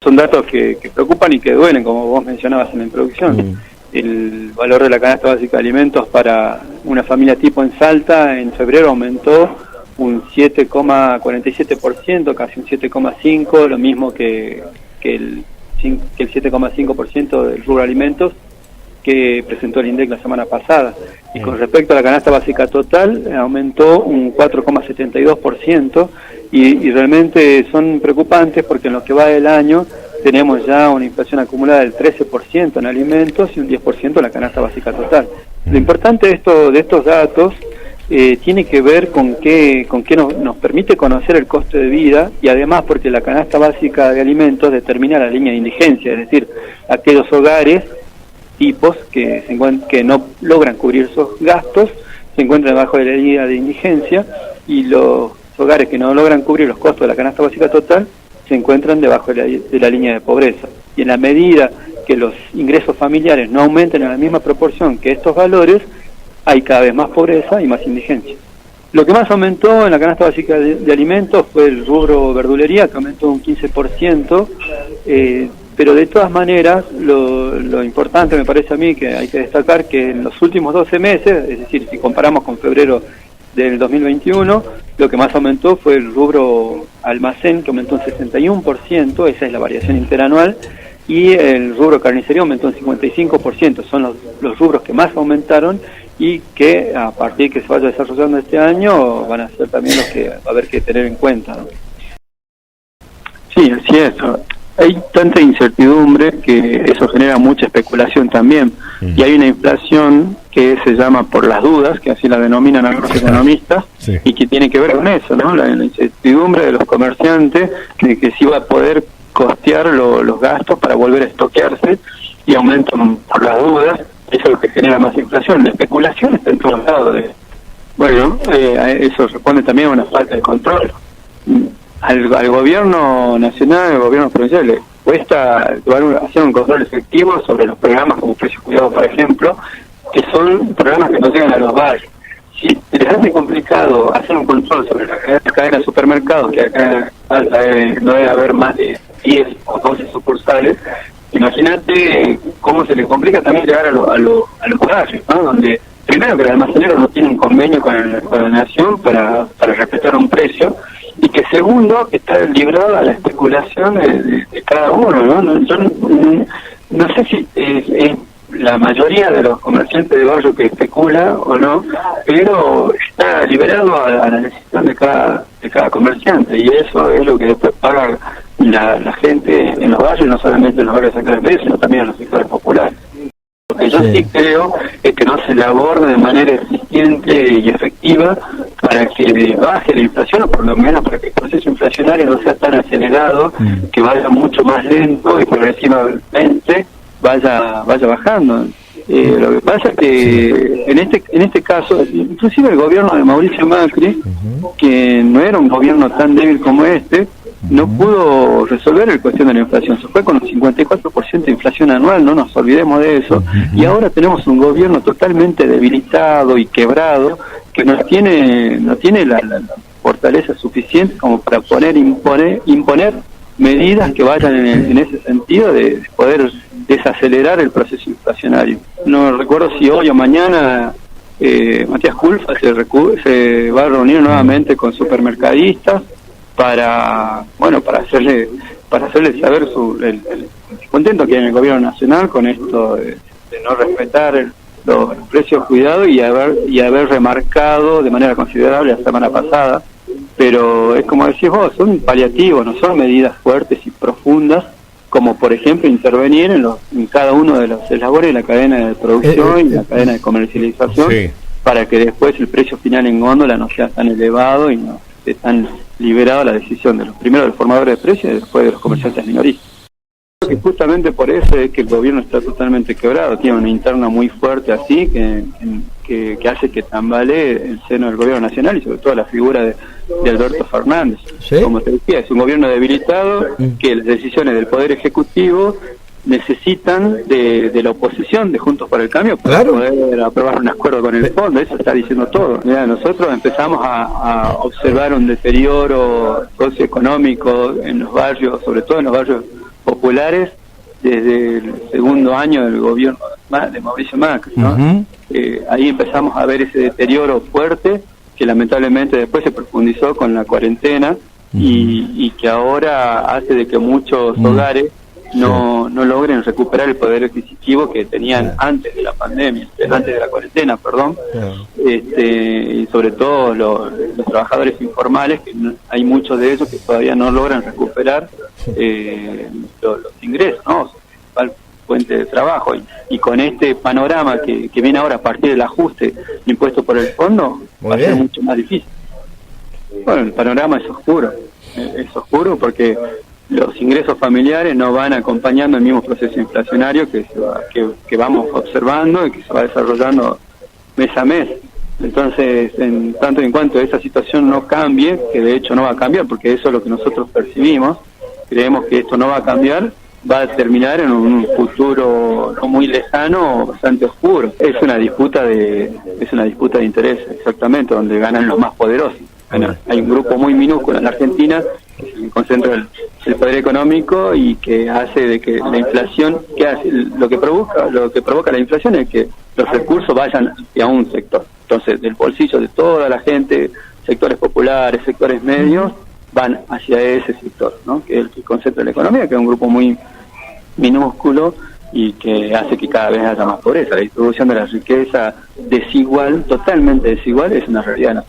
son datos que preocupan y que duelen, como vos mencionabas en la introducción. El valor de la canasta básica de alimentos para una familia tipo en Salta en febrero aumentó un 7,47%, casi un 7,5%, lo mismo que el 7,5% del rubro alimentos que presentó el INDEC la semana pasada. Y con respecto a la canasta básica total, aumentó un 4,72%, y realmente son preocupantes porque en lo que va del año tenemos ya una inflación acumulada del 13% en alimentos y un 10% en la canasta básica total. Lo importante de estos datos tiene que ver con qué nos permite conocer el costo de vida, y además porque la canasta básica de alimentos determina la línea de indigencia, es decir, aquellos hogares tipos que no logran cubrir esos gastos se encuentran debajo de la línea de indigencia, y los hogares que no logran cubrir los costos de la canasta básica total se encuentran debajo de la línea de pobreza. Y en la medida que los ingresos familiares no aumenten en la misma proporción que estos valores, hay cada vez más pobreza y más indigencia. Lo que más aumentó en la canasta básica de alimentos fue el rubro verdulería, que aumentó un 15%, pero de todas maneras lo importante me parece a mí que hay que destacar que en los últimos 12 meses, es decir, si comparamos con febrero del 2021, lo que más aumentó fue el rubro almacén, que aumentó un 61%, esa es la variación interanual, y el rubro carnicería aumentó un 55%, son los rubros que más aumentaron y que a partir que se vaya desarrollando este año van a ser también los que va a haber que tener en cuenta, ¿no? Sí, así es. Hay tanta incertidumbre que eso genera mucha especulación también. Y hay una inflación que se llama por las dudas, que así la denominan algunos economistas, sí, y que tiene que ver con eso, ¿no? La incertidumbre de los comerciantes, de que si va a poder costear los gastos para volver a estoquearse, y aumentan por las dudas. Eso es lo que genera más inflación. La especulación está en todos lados. Bueno, eso responde también a una falta de control. Al gobierno nacional, al gobierno provincial, le cuesta hacer un control efectivo sobre los programas como Precios Cuidados, por ejemplo, que son programas que no llegan a los barrios. Si les hace complicado hacer un control sobre la cadena de supermercados, que acá no debe haber más de 10 o 12 sucursales, imagínate cómo se le complica también llegar a los barrios, ¿no? Donde primero que el almacenero no tiene un convenio con la nación para respetar un precio, y que segundo que está librado a la especulación de cada uno, ¿no? No sé si es la mayoría de los comerciantes de barrio que especula o no, pero está liberado a la decisión de cada comerciante, y eso es lo que después paga la gente en los barrios, no solamente en los barrios de Acre, sino también en los sectores populares. Lo que yo sí creo es que no se le aborde de manera eficiente y efectiva para que baje la inflación, o por lo menos para que el proceso inflacionario no sea tan acelerado, que vaya mucho más lento y progresivamente vaya bajando. Lo que pasa es que en este caso, inclusive el gobierno de Mauricio Macri, que no era un gobierno tan débil como este, no pudo resolver la cuestión de la inflación. Se fue con un 54% de inflación anual, no nos olvidemos de eso, y ahora tenemos un gobierno totalmente debilitado y quebrado, que no tiene la fortaleza suficiente como para imponer medidas que vayan en ese sentido de poder desacelerar el proceso inflacionario. No recuerdo si hoy o mañana Matías Culfas se va a reunir nuevamente con supermercadistas para hacerle saber el contento que hay en el gobierno nacional con esto de no respetar los precios cuidados y haber remarcado de manera considerable la semana pasada. Pero es como decís vos, son paliativos, no son medidas fuertes y profundas, como por ejemplo intervenir en cada uno de los eslabones de la cadena de producción y la cadena de comercialización, sí, para que después el precio final en góndola no sea tan elevado y no esté tan liberado la decisión de los primeros del formador de precios y después de los comerciantes minoristas. Creo que justamente por eso es que el gobierno está totalmente quebrado, tiene una interna muy fuerte así que hace que tambalee el seno del gobierno nacional y sobre todo la figura de Alberto Fernández. ¿Sí? Como te decía, es un gobierno debilitado, que las decisiones del Poder Ejecutivo necesitan de la oposición, de Juntos por el Cambio, para poder aprobar un acuerdo con el fondo. Eso está diciendo todo. Mira, nosotros empezamos a observar un deterioro socioeconómico en los barrios, sobre todo en los barrios populares desde el segundo año del gobierno de Mauricio Macri, ¿no? Ahí empezamos a ver ese deterioro fuerte que lamentablemente después se profundizó con la cuarentena y que ahora hace de que muchos hogares no logren recuperar el poder adquisitivo que tenían antes de la pandemia, antes de la cuarentena, perdón. Y sobre todo los trabajadores informales, que hay muchos de ellos que todavía no logran recuperar los ingresos, ¿no? Su principal fuente de trabajo. Y con este panorama que viene ahora a partir del ajuste impuesto por el fondo, va a ser mucho más difícil. Bueno, el panorama es oscuro porque los ingresos familiares no van acompañando el mismo proceso inflacionario que vamos observando y que se va desarrollando mes a mes. Entonces, en tanto y en cuanto esa situación no cambie, que de hecho no va a cambiar, porque eso es lo que nosotros percibimos, creemos que esto no va a cambiar, va a terminar en un futuro no muy lejano, bastante oscuro. Es una disputa de interés, exactamente, donde ganan los más poderosos. Hay un grupo muy minúsculo en la Argentina que concentra el poder económico y que hace de que la inflación, lo que provoca la inflación es que los recursos vayan hacia un sector. Entonces, del bolsillo de toda la gente, sectores populares, sectores medios, van hacia ese sector, ¿no? Que es el que concentra la economía, que es un grupo muy minúsculo y que hace que cada vez haya más pobreza. La distribución de la riqueza desigual, totalmente desigual, es una realidad.